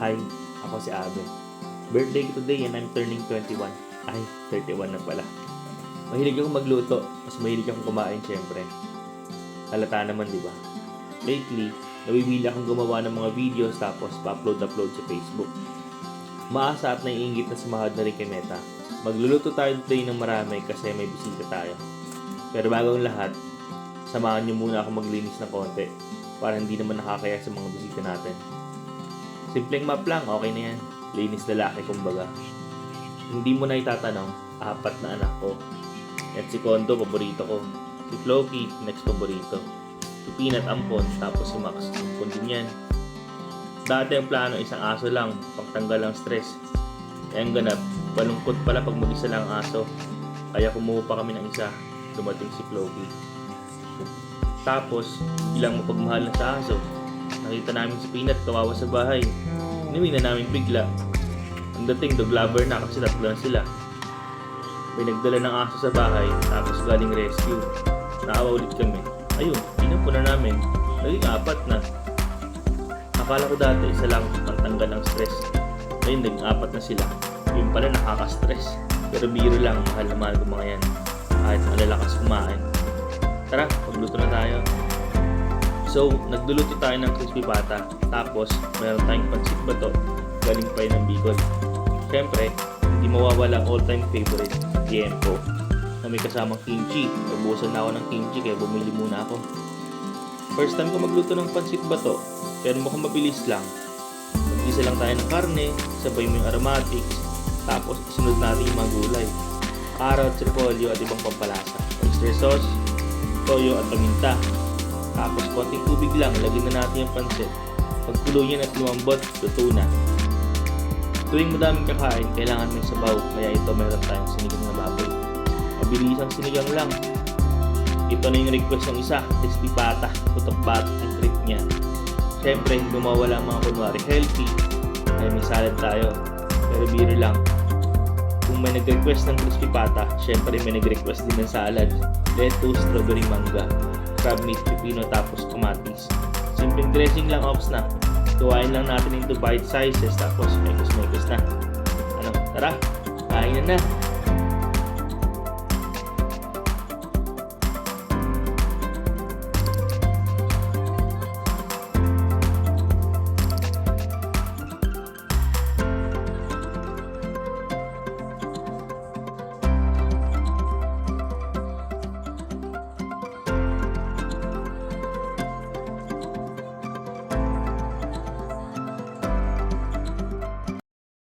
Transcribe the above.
Hi, ako si Abel. Birthday ko today and I'm turning 21. Ay, 31 na pala. Mahilig akong magluto, mas mahilig akong kumain syempre. Halata naman, di ba? Lately, nawibili akong gumawa ng mga videos tapos pa-upload sa Facebook. Maasa at naiingit na sumahad na rin kay Meta. Magluluto tayo today ng marami kasi may bisita tayo. Pero bago ang lahat, samahan niyo muna ako maglinis ng konti para hindi naman nakakaya sa mga bisita natin. Simpleng map lang, okay na yan. Linis lalaki kumbaga. Hindi mo na itatanong, 4 na anak ko. At si Kondo, paborito ko. Si Floki, next paborito. Si Peanut, ampon. Tapos si Max, ampon din yan. Dati ang plano isang aso lang, pagtanggal ng stress. Kaya ang ganap, balungkot pala pag mag-isa lang ang aso. Kaya kumuha pa kami ng isa, dumating si Floki. Tapos, ilang mapagmahal na sa aso. Nakita namin si Peanut kawawa sa bahay. Inuwi na namin bigla. Ang dating dog lover na kasi 3 lang sila. May nagdala ng aso sa bahay tapos galing rescue. Naawa ulit kami. Ayun, pinampo na namin. Naging 4 na. Akala ko dati isa lang ang tanggal ng stress. Ngayon naging 4 na sila. Yun pala nakaka-stress. Pero biro lang, mahal na mahal ko mga yan. Kahit malalakas kumain. Tara, magluto na tayo. So, nagluluto tayo ng crispy pata. Tapos, meron tayong pansit bato. Galing pa yun ng Bicol. Siyempre, hindi mawawala ang all-time favorite, tiempo. Na may kasamang kimchi. Nabuhusan na ako ng kimchi kaya bumili muna ako. First time ko magluto ng pansit bato. Pero mukhang mabilis lang. Mag-isa lang tayo ng karne, sabay mo yung aromatics. Tapos, isunod natin yung mga gulay. Carrots, repolyo at ibang pampalasa. Oyster sauce, toyo at paminta. Tapos konting tubig lang, lagyan na natin yung pansit. Pagkulo yan at lumambot, luto na. Tuwing madaming kakain, kailangan may sabaw. Kaya ito meron tayong sinigang na baboy. Mabilisang sinigang lang. Ito na yung request ng isa, crispy pata, putok batok ang trip niya. Siyempre, hindi mawala ang mga kunwari healthy. Kaya may salad tayo. Pero biro lang. Kung may nag-request ng crispy pata, siyempre may nag-request din ng salad. Lettuce, strawberry, mangga, crab meat, pipino, tapos kamatis. Simpleng dressing lang, ops na. Tuwain lang natin into bite sizes, tapos mekos na. Ano, tara, kain na.